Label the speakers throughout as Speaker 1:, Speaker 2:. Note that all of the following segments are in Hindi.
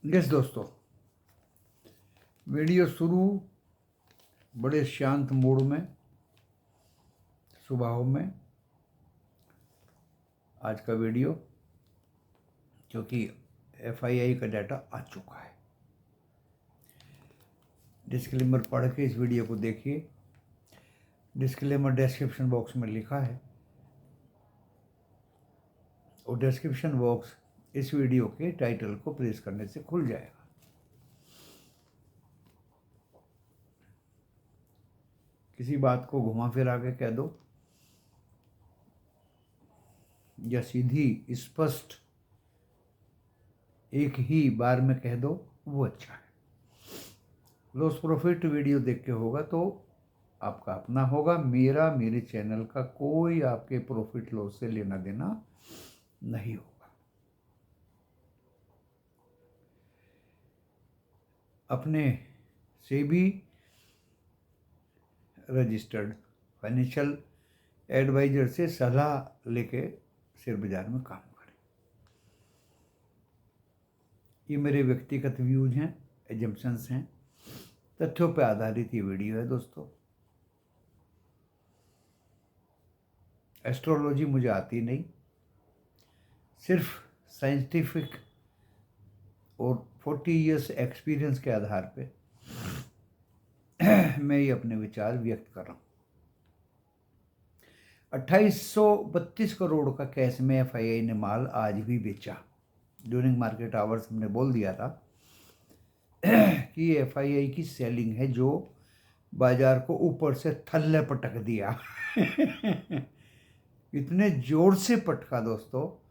Speaker 1: यस दोस्तों, वीडियो शुरू बड़े शांत मूड में, स्वभाव में आज का वीडियो, क्योंकि एफआईआई का डाटा आ चुका है। डिस्क्लेमर पढ़ के इस वीडियो को देखिए। डिस्क्लेमर डिस्क्रिप्शन बॉक्स में लिखा है और डिस्क्रिप्शन बॉक्स इस वीडियो के टाइटल को प्रेस करने से खुल जाएगा। किसी बात को घुमा फिरा के कह दो या सीधी स्पष्ट एक ही बार में कह दो, वो अच्छा है। लॉस प्रॉफिट वीडियो देख के होगा तो आपका अपना होगा, मेरे चैनल का कोई आपके प्रॉफिट लॉस से लेना देना नहीं होगा। अपने सेबी रजिस्टर्ड फाइनेंशियल एडवाइजर से सलाह लेके शेयर बाजार में काम करें। ये मेरे व्यक्तिगत व्यूज हैं, एजम्पशंस हैं, तथ्यों पर आधारित ये वीडियो है दोस्तों। एस्ट्रोलॉजी मुझे आती नहीं, सिर्फ साइंटिफिक और 40 इयर्स एक्सपीरियंस के आधार पे मैं ये अपने विचार व्यक्त कर रहा हूँ। 2832 करोड़ का कैश में एफआईआई ने माल आज भी बेचा। ड्यूरिंग मार्केट आवर्स हमने बोल दिया था कि ये एफआईआई की सेलिंग है जो बाजार को ऊपर से थल्ले पटक दिया। इतने जोर से पटका दोस्तों,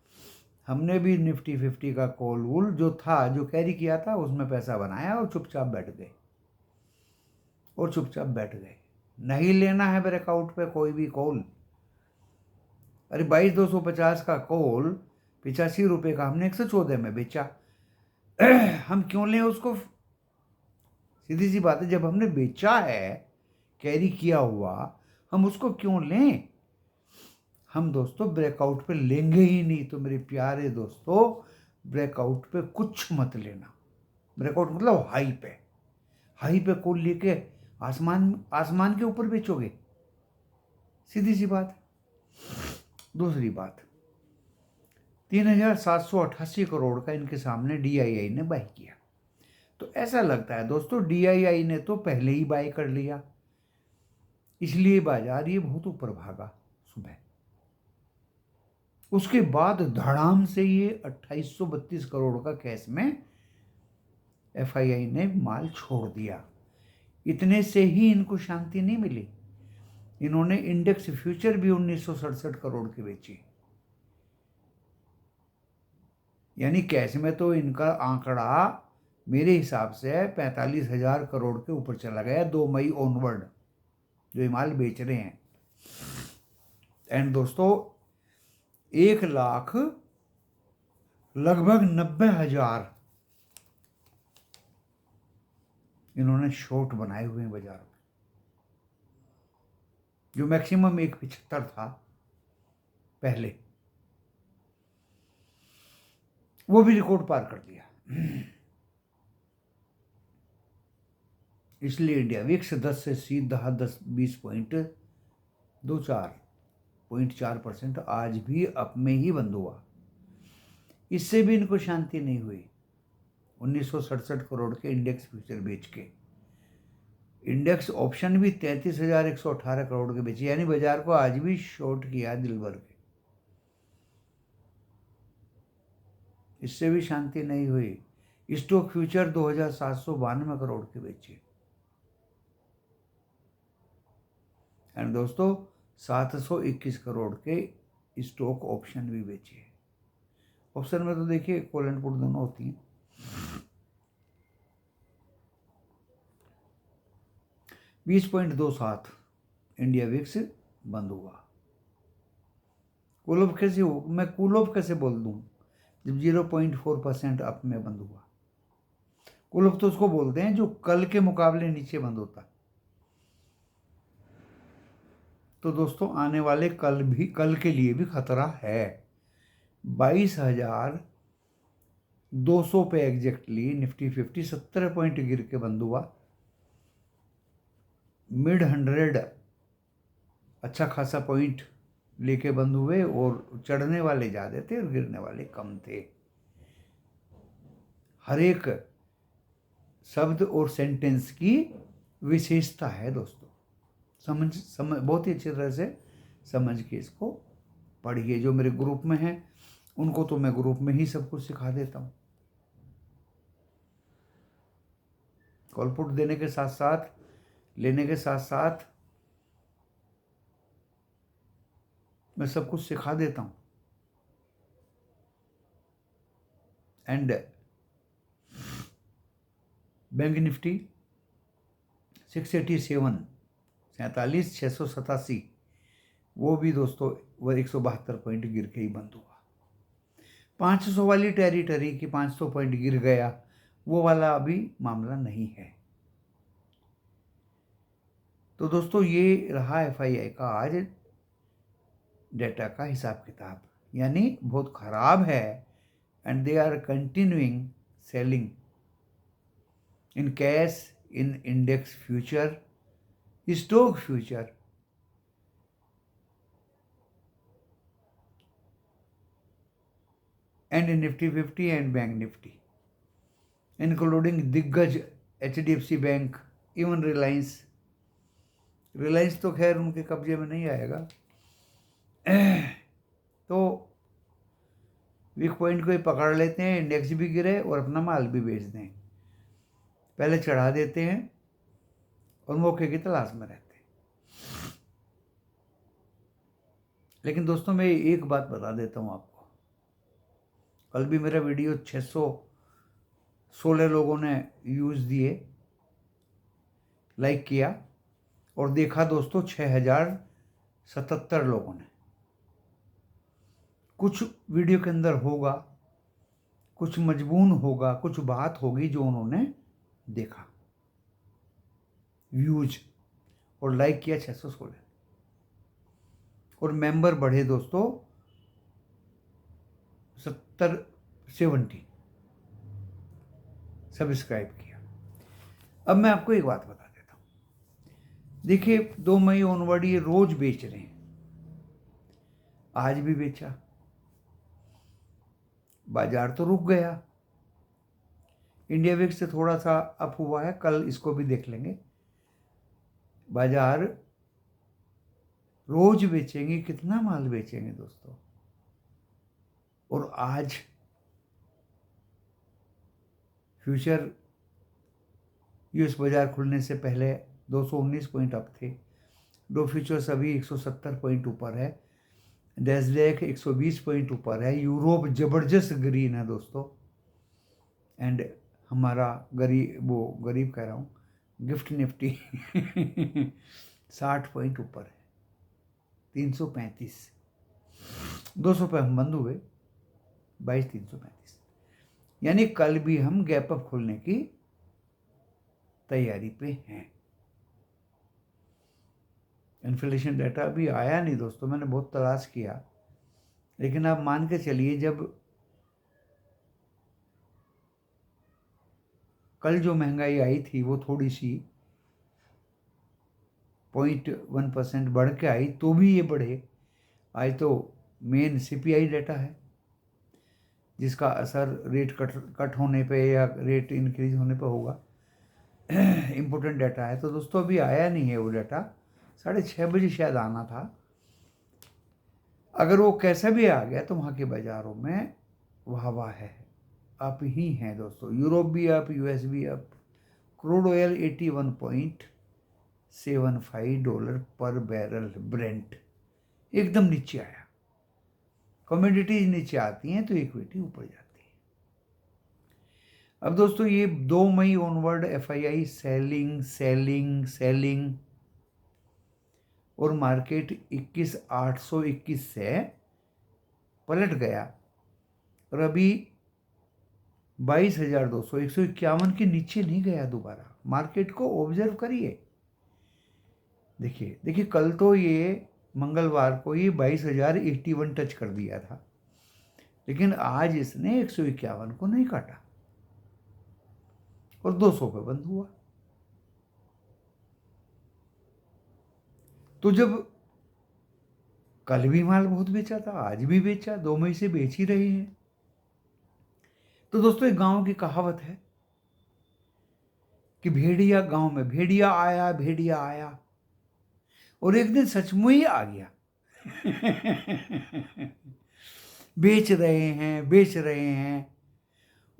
Speaker 1: हमने भी निफ्टी 50 का कॉल वूल जो था, जो कैरी किया था, उसमें पैसा बनाया और चुपचाप बैठ गए। नहीं लेना है ब्रेकआउट पे कोई भी कॉल। अरे 22,250 का कॉल 85 रुपये का हमने 114 में बेचा। हम क्यों लें उसको? सीधी सी बात है, जब हमने बेचा है कैरी किया हुआ, हम उसको क्यों लें? हम दोस्तों ब्रेकआउट पे लेंगे ही नहीं। तो मेरे प्यारे दोस्तों, ब्रेकआउट पे कुछ मत लेना। ब्रेकआउट मतलब हाई पे कॉल लेके आसमान के ऊपर बेचोगे, सीधी सी बात। दूसरी बात, 3,788 करोड़ का इनके सामने डीआईआई ने बाय किया। तो ऐसा लगता है दोस्तों डीआईआई ने तो पहले ही बाय कर लिया, इसलिए बाजार ये बहुत ऊपर भागा सुबह। उसके बाद धड़ाम से ये 2832 करोड़ का कैश में एफआईआई ने माल छोड़ दिया। इतने से ही इनको शांति नहीं मिली, इन्होंने इंडेक्स फ्यूचर भी 1967 करोड़ के बेची। यानी कैश में तो इनका आंकड़ा मेरे हिसाब से 45,000 करोड़ के ऊपर चला गया 2 मई ऑनवर्ड, जो ये माल बेच रहे हैं। एंड दोस्तों 1 लाख लगभग 90,000 इन्होंने शॉर्ट बनाए हुए हैं बाजार में, जो मैक्सिमम 175 था पहले, वो भी रिकॉर्ड पार कर दिया। इसलिए इंडिया विक्स 10 से सीधा 20.4% आज भी अप में ही बंद हुआ। इससे भी इनको शांति नहीं हुई। 1967 करोड़ के इंडेक्स फ्यूचर बेच के इंडेक्स ऑप्शन भी 33,118 करोड़ के बेचे, यानी बाजार को आज भी शॉर्ट किया दिल भर के। इससे भी शांति नहीं हुई। स्टॉक फ्यूचर 2,792 करोड़ के बेचे। एंड दोस्तों 721 करोड़ के स्टॉक ऑप्शन भी बेचे। ऑप्शन में तो देखिए कॉल एंड पुट दोनों होती हैं। 20.27 इंडिया विक्स बंद हुआ। कूल ऑफ कैसे हो, मैं कूल ऑफ कैसे बोल दूं जब 0.4% अप में बंद हुआ? कूल ऑफ तो उसको बोलते हैं जो कल के मुकाबले नीचे बंद होता। तो दोस्तों आने वाले कल के लिए भी खतरा है। 22,000 200 पे एग्जैक्टली निफ्टी 50 70 पॉइंट गिर के बंद हुआ। मिड 100 अच्छा खासा पॉइंट लेके बंद हुए और चढ़ने वाले ज़्यादा थे और गिरने वाले कम थे। हर एक शब्द और सेंटेंस की विशेषता है दोस्तों। समझ बहुत ही अच्छी तरह से समझ के इसको पढ़िए। जो मेरे ग्रुप में हैं उनको तो मैं ग्रुप में ही सब कुछ सिखा देता हूँ। कॉलपुट देने के साथ साथ, लेने के साथ साथ मैं सब कुछ सिखा देता हूँ। एंड बैंक निफ्टी 687 47,687 वो भी दोस्तों वो 172 पॉइंट गिर के ही बंद हुआ। 500 वाली टेरिटरी की 500 पॉइंट गिर गया, वो वाला अभी मामला नहीं है। तो दोस्तों ये रहा एफआईआई का आज डेटा का हिसाब किताब, यानी बहुत खराब है। And they are continuing selling in cash, in index future, stock future, and in Nifty 50 and Bank Nifty, including Diggaz, HDFC Bank, even Reliance। Reliance तो खैर उनके कब्जे में नहीं आएगा। तो वीक पॉइंट को ही पकड़ लेते हैं, इंडेक्स भी गिरे और अपना माल भी बेच दें, पहले चढ़ा देते हैं और मौके की तलाश में रहते हैं। लेकिन दोस्तों मैं एक बात बता देता हूँ आपको, कल भी मेरा वीडियो 616 लोगों ने व्यूज़ दिए, लाइक किया, और देखा दोस्तों 6077 लोगों ने। कुछ वीडियो के अंदर होगा, कुछ मजबून होगा, कुछ बात होगी जो उन्होंने देखा, व्यूज और लाइक किया 616, और मेंबर बढ़े दोस्तों 70 सब्सक्राइब किया। अब मैं आपको एक बात बता देता हूँ, देखिए 2 मई ऑनवर्ड ये रोज बेच रहे हैं, आज भी बेचा, बाजार तो रुक गया। इंडिया विक्स से थोड़ा सा अप हुआ है, कल इसको भी देख लेंगे। बाजार रोज बेचेंगे, कितना माल बेचेंगे दोस्तों। और आज फ्यूचर यूएस बाजार खुलने से पहले 219 पॉइंट अप थे, दो फ्यूचर्स अभी 170 पॉइंट ऊपर है, नैस्डैक 120 पॉइंट ऊपर है, यूरोप जबरदस्त ग्रीन है दोस्तों। एंड हमारा गरीब कह रहा हूँ, गिफ्ट निफ्टी 60 पॉइंट ऊपर है, 335, 200 पे हम बंद हुए 22,335, यानी कल भी हम गैप अप खोलने की तैयारी पे हैं। इन्फ्लेशन डाटा अभी आया नहीं दोस्तों, मैंने बहुत तलाश किया, लेकिन आप मान के चलिए जब कल जो महंगाई आई थी वो थोड़ी सी 0.1% बढ़ के आई, तो भी ये बढ़े। आज तो मेन सीपीआई डाटा है जिसका असर रेट कट होने पे या रेट इंक्रीज होने पे होगा। इम्पोर्टेंट डाटा है, तो दोस्तों अभी आया नहीं है वो डाटा, 6:30 बजे शायद आना था। अगर वो कैसा भी आ गया तो वहाँ के बाज़ारों में वाह है, अप ही हैं दोस्तों। यूरोप भी अप, यूएस भी अप। क्रूड ऑयल 81.75 डॉलर पर बैरल ब्रेंट, एकदम नीचे आया। कमोडिटीज नीचे आती हैं तो इक्विटी ऊपर जाती है। अब दोस्तों ये 2 मई onward FII selling selling selling, और मार्केट 21,821 से पलट गया और अभी 22,200 151 के नीचे नहीं गया दोबारा। मार्केट को ऑब्जर्व करिए, देखिए कल तो ये मंगलवार को ये 22,081 टच कर दिया था, लेकिन आज इसने 151 को नहीं काटा और 200 पे बंद हुआ। तो जब कल भी माल बहुत बेचा था, आज भी बेचा, 2 मई से बेच ही रहे हैं। तो दोस्तों एक गांव की कहावत है कि भेड़िया गांव में भेड़िया आया और एक दिन सचमुच ही आ गया। बेच रहे हैं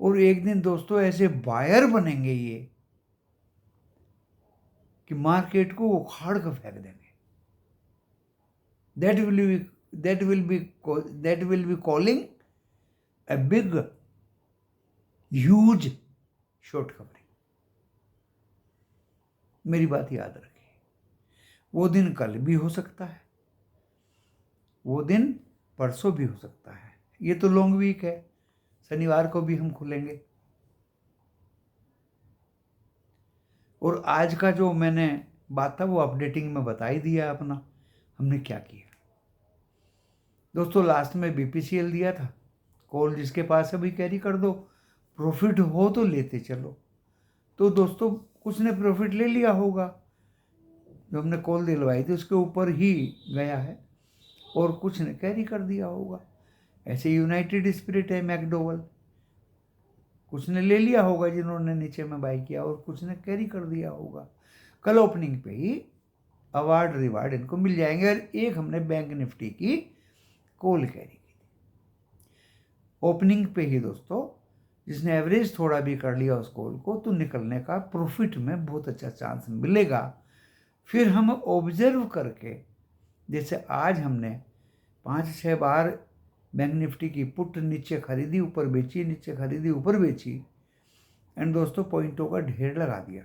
Speaker 1: और एक दिन दोस्तों ऐसे बायर बनेंगे ये कि मार्केट को उखाड़ कर फेंक देंगे। that will be calling a big huge short covering। मेरी बात याद रखिए, वो दिन कल भी हो सकता है, वो दिन परसों भी हो सकता है। ये तो लॉन्ग वीक है, शनिवार को भी हम खुलेंगे। और आज का जो मैंने बात था वो अपडेटिंग में बता ही दिया अपना हमने क्या किया। दोस्तों लास्ट में बीपीसीएल दिया था, कॉल जिसके पास है भी कैरी कर दो, प्रॉफिट हो तो लेते चलो। तो दोस्तों कुछ ने प्रॉफिट ले लिया होगा, जो हमने कॉल दिलवाई थी उसके ऊपर ही गया है, और कुछ ने कैरी कर दिया होगा। ऐसे यूनाइटेड स्पिरिट है, मैकडोवल, कुछ ने ले लिया होगा जिन्होंने नीचे में बाई किया, और कुछ ने कैरी कर दिया होगा। कल ओपनिंग पे ही अवार्ड रिवार्ड इनको मिल जाएंगे। और एक हमने बैंक निफ्टी की कॉल कैरी की थी ओपनिंग पे ही दोस्तों, जिसने एवरेज थोड़ा भी कर लिया उस कॉल को, तो निकलने का प्रॉफिट में बहुत अच्छा चांस मिलेगा। फिर हम ऑब्जर्व करके, जैसे आज हमने 5-6 बार बैंक निफ्टी की पुट नीचे खरीदी ऊपर बेची, नीचे खरीदी ऊपर बेची, एंड दोस्तों पॉइंटों का ढेर लगा दिया।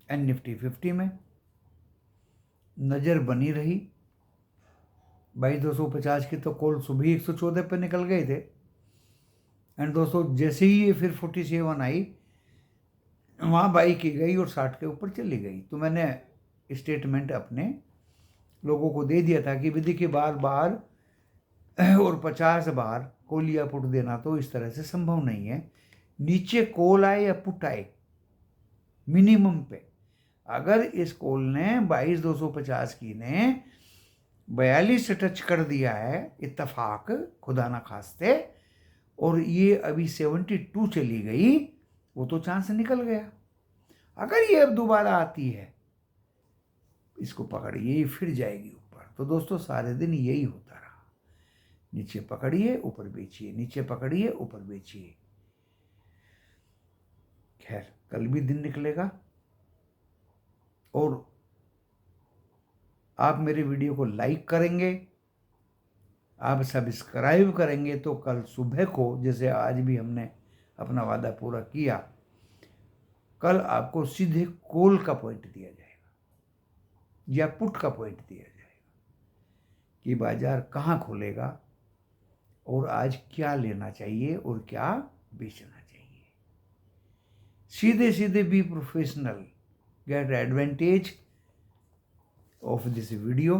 Speaker 1: एंड निफ्टी 50 में नज़र बनी रही। 2250 की तो कॉल सुबह 114 पे निकल गए थे। एंड दोस्तों जैसे ही ये फिर 47 आई, वहाँ बाई की गई और 60 के ऊपर चली गई। तो मैंने स्टेटमेंट अपने लोगों को दे दिया था कि विधि के बार बार और 50 बार कॉल या पुट देना तो इस तरह से संभव नहीं है। नीचे कॉल आए या पुट आए, मिनिमम पे अगर इस कॉल ने 22,250 की ने 42 टच कर दिया है इत्तफाक खुदा ना खास्ते, और ये अभी 72 चली गई, वो तो चांस निकल गया। अगर ये अब दोबारा आती है, इसको पकड़िए फिर जाएगी ऊपर। तो दोस्तों सारे दिन यही होता रहा, नीचे पकड़िए ऊपर बेचिए, नीचे पकड़िए ऊपर बेचिए। खैर कल भी दिन निकलेगा, और आप मेरे वीडियो को लाइक करेंगे, आप सब्सक्राइब करेंगे, तो कल सुबह को, जैसे आज भी हमने अपना वादा पूरा किया, कल आपको सीधे कॉल का पॉइंट दिया जाएगा या पुट का पॉइंट दिया जाएगा कि बाजार कहाँ खुलेगा और आज क्या लेना चाहिए और क्या बेचना चाहिए। सीधे सीधे be professional, get advantage of this video,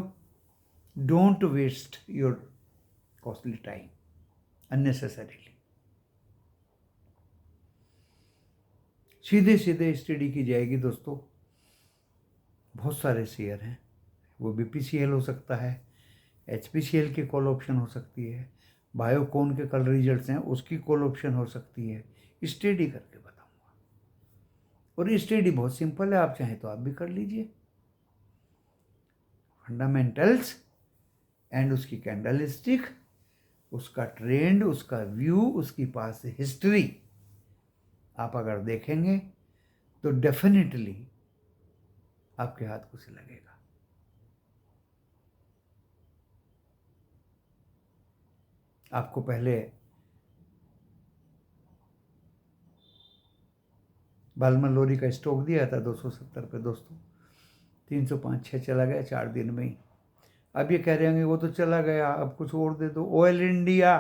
Speaker 1: don't waste your costly time unnecessarily। सीधे सीधे स्टडी की जाएगी दोस्तों। बहुत सारे शेयर हैं, वो बीपीसीएल हो सकता है, एचपीसीएल की कॉल ऑप्शन हो सकती है, बायोकॉन के कल रिजल्ट्स हैं उसकी कॉल ऑप्शन हो सकती है। स्टडी करके बताऊंगा, और स्टडी बहुत सिंपल है, आप चाहें तो आप भी कर लीजिए। फंडामेंटल्स एंड उसकी कैंडलस्टिक, उसका ट्रेंड, उसका व्यू, उसकी पास हिस्ट्री आप अगर देखेंगे तो डेफिनेटली आपके हाथ कुछ लगेगा। आपको पहले बालमन लोरी का स्टॉक दिया था 270 पे दोस्तों, 305-6 चला गया 4 दिन में ही। अब ये कह रहे होंगे वो तो चला गया, अब कुछ और दे दो। ऑयल इंडिया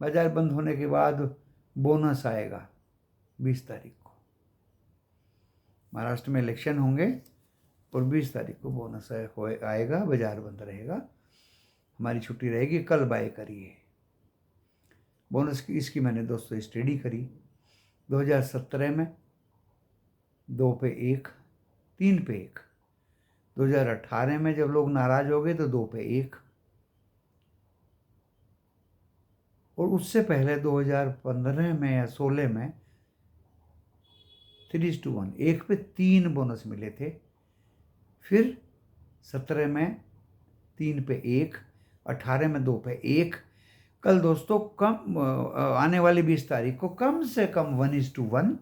Speaker 1: बाजार बंद होने के बाद बोनस आएगा 20 तारीख को, महाराष्ट्र में इलेक्शन होंगे, और 20 तारीख को बोनस आएगा, बाजार बंद रहेगा, हमारी छुट्टी रहेगी, कल बाय करिए। बोनस की इसकी मैंने दोस्तों स्टडी करी। 2017 में 2 पे 1, 3 पे 1। 2018 में जब लोग नाराज हो गए तो 2 पे 1, और उससे पहले 2015 में या 16 में 3:1, 1 पे 3 बोनस मिले थे। फिर 17 में 3 पे 1, 18 में 2 पे 1। कल दोस्तों कम आने वाली 20 तारीख को कम से कम 1:1,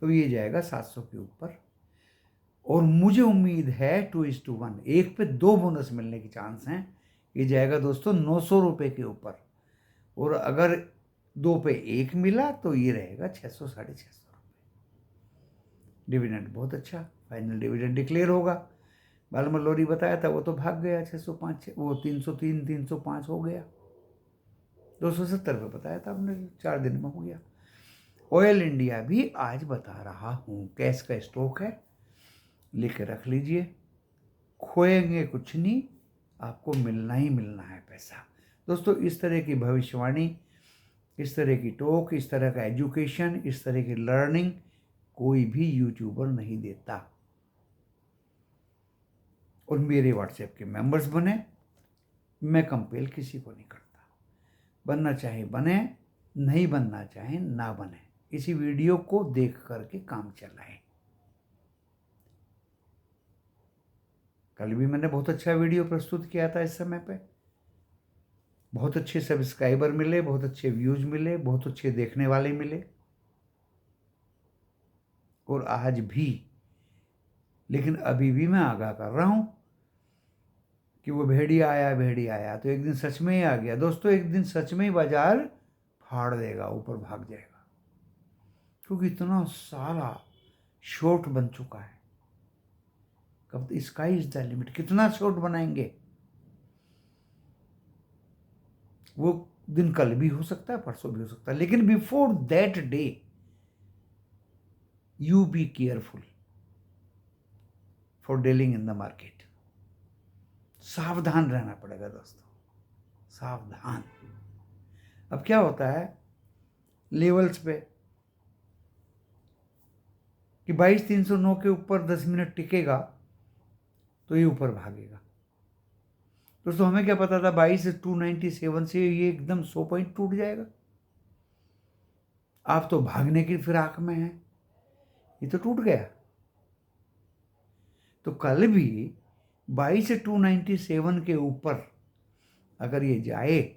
Speaker 1: तो ये जाएगा 700 के ऊपर। और मुझे उम्मीद है 2:1, 1 पे 2 बोनस मिलने की चांस हैं। ये जाएगा दोस्तों 900 रुपये के ऊपर। और अगर 2 पे 1 मिला तो ये रहेगा 600, 650 रुपये। डिविडेंड बहुत अच्छा, फाइनल डिविडेंड डिक्लेयर होगा। बालमल लोरी बताया था, वो तो भाग गया 605, वो 303, 305 हो गया। 270 पे बताया था आपने, 4 दिन में हो गया। ऑयल इंडिया भी आज बता रहा हूँ, कैश का स्टॉक है, लेके रख लीजिए, खोएंगे कुछ नहीं, आपको मिलना ही मिलना है पैसा। दोस्तों इस तरह की भविष्यवाणी, इस तरह की टॉक, इस तरह का एजुकेशन, इस तरह की लर्निंग कोई भी यूट्यूबर नहीं देता। और मेरे व्हाट्सएप के मेंबर्स बने, मैं कंपेल किसी को नहीं करता। बनना चाहे बने, नहीं बनना चाहे ना बने। इसी वीडियो को देख करके काम चलाएं। कल भी मैंने बहुत अच्छा वीडियो प्रस्तुत किया था, इस समय पे बहुत अच्छे सब्सक्राइबर मिले, बहुत अच्छे व्यूज मिले, बहुत अच्छे देखने वाले मिले। और आज भी, लेकिन अभी भी मैं आगाह कर रहा हूं कि वो भेड़िया आया तो एक दिन सच में ही आ गया। दोस्तों एक दिन सच में ही बाजार फाड़ देगा, ऊपर भाग जाएगा, क्योंकि इतना सारा शॉर्ट बन चुका है। कब स्काई इज द लिमिट, कितना शॉर्ट बनाएंगे? वो दिन कल भी हो सकता है, परसों भी हो सकता है, लेकिन before that day you be careful for dealing in the market. सावधान रहना पड़ेगा दोस्तों, सावधान। अब क्या होता है लेवल्स पे कि 22,309 के ऊपर 10 मिनट टिकेगा तो ये ऊपर भागेगा। दोस्तों हमें क्या पता था 22,297 से ये एकदम 100 पॉइंट टूट जाएगा। आप तो भागने की फिराक में हैं, ये तो टूट गया। तो कल भी 22,297 के ऊपर अगर ये जाए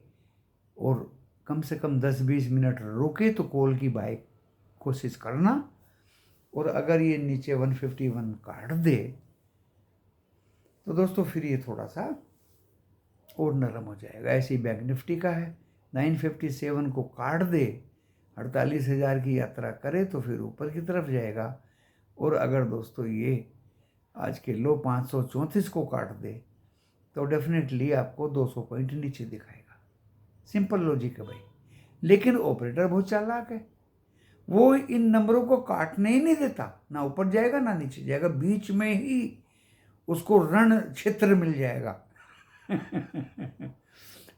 Speaker 1: और कम से कम 10-20 मिनट रुके तो कॉल की बाय कोशिश करना। और अगर ये नीचे 151 काट दे तो दोस्तों फिर ये थोड़ा सा और नरम हो जाएगा। ऐसे ही बैंक निफ्टी का है, 957 को काट दे, 48,000 की यात्रा करे तो फिर ऊपर की तरफ जाएगा। और अगर दोस्तों ये आज के लो 534 को काट दे तो डेफिनेटली आपको 200 पॉइंट नीचे दिखाएगा। सिंपल लॉजिक है भाई। लेकिन ऑपरेटर बहुत चालाक है, वो इन नंबरों को काटने ही नहीं देता, ना ऊपर जाएगा ना नीचे जाएगा, बीच में ही उसको रण क्षेत्र मिल जाएगा।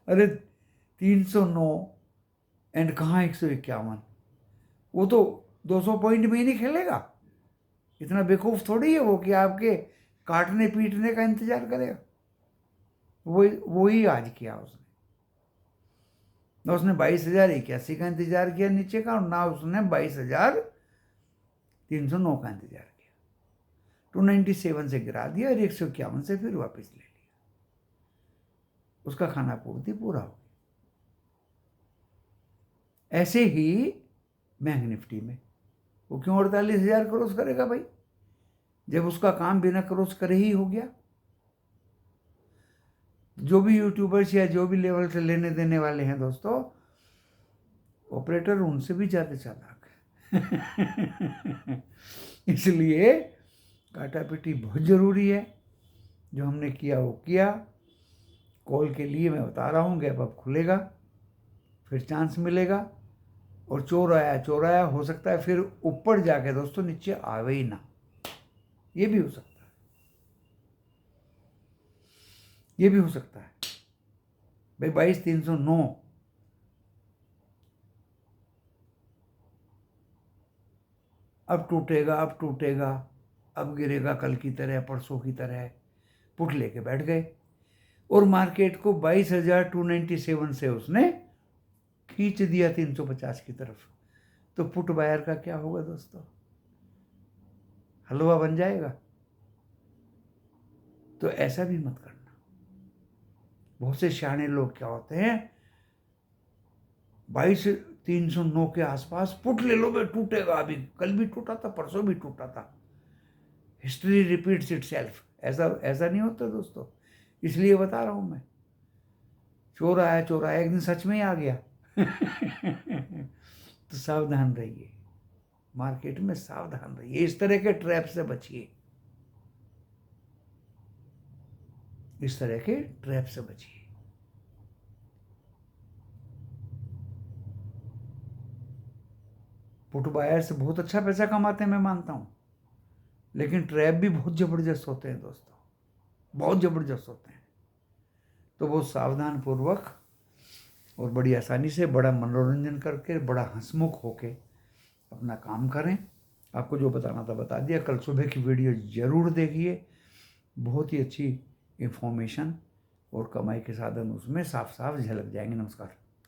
Speaker 1: अरे 309 एंड कहाँ 151, वो तो 200 पॉइंट में ही नहीं खेलेगा। इतना बेवकूफ़ थोड़ी है वो कि आपके काटने पीटने का इंतजार करेगा। वो ही आज किया उसने। ना उसने 22,081 का इंतजार किया नीचे का, और ना उसने 22,309 का इंतजार किया। 297 से गिरा दिया और 151 से फिर वापस ले लिया। उसका खाना पूर्ति पूरा हो गया। ऐसे ही बैंक निफ्टी में वो क्यों 48,000 क्रॉस करेगा भाई, जब उसका काम बिना क्रॉस करे ही हो गया। जो भी यूट्यूबर्स या जो भी लेवल से लेने देने वाले हैं दोस्तों, ऑपरेटर उनसे भी ज़्यादा चालाक है। इसलिए काटा पीटी बहुत ज़रूरी है। जो हमने किया वो किया। कॉल के लिए मैं बता रहा हूँ, गैप अप खुलेगा, फिर चांस मिलेगा। और चोर आया हो सकता है फिर ऊपर जाके दोस्तों नीचे आवे ही ना, ये भी हो सकता है। ये भी हो सकता है भाई। 22,309 अब टूटेगा, अब टूटेगा, अब गिरेगा कल की तरह, परसों की तरह, पुट लेके बैठ गए और मार्केट को 22,297 से उसने खींच दिया 350 की तरफ। तो पुट बायर का क्या होगा दोस्तों? हलवा बन जाएगा। तो ऐसा भी मत करना। बहुत से शाणे लोग क्या होते हैं, 22,309 के आसपास पुट ले लो, टूटेगा, अभी कल भी टूटा था, परसों भी टूटा था, हिस्ट्री रिपीट्स इटसेल्फ। ऐसा ऐसा नहीं होता दोस्तों, इसलिए बता रहा हूं मैं। चोर आया, एक दिन सच में ही आ गया। तो सावधान रहिए, मार्केट में सावधान रहिए, इस तरह के ट्रैप से बचिए, इस तरह के ट्रैप से बचिए। पुट बायर से बहुत अच्छा पैसा कमाते हैं, मैं मानता हूं, लेकिन ट्रैप भी बहुत जबरदस्त होते हैं दोस्तों, बहुत जबरदस्त होते हैं। तो बहुत सावधान पूर्वक और बड़ी आसानी से, बड़ा मनोरंजन करके, बड़ा हंसमुख होके अपना काम करें। आपको जो बताना था बता दिया। कल सुबह की वीडियो ज़रूर देखिए, बहुत ही अच्छी इंफॉर्मेशन और कमाई के साधन उसमें साफ साफ झलक जाएंगे। नमस्कार।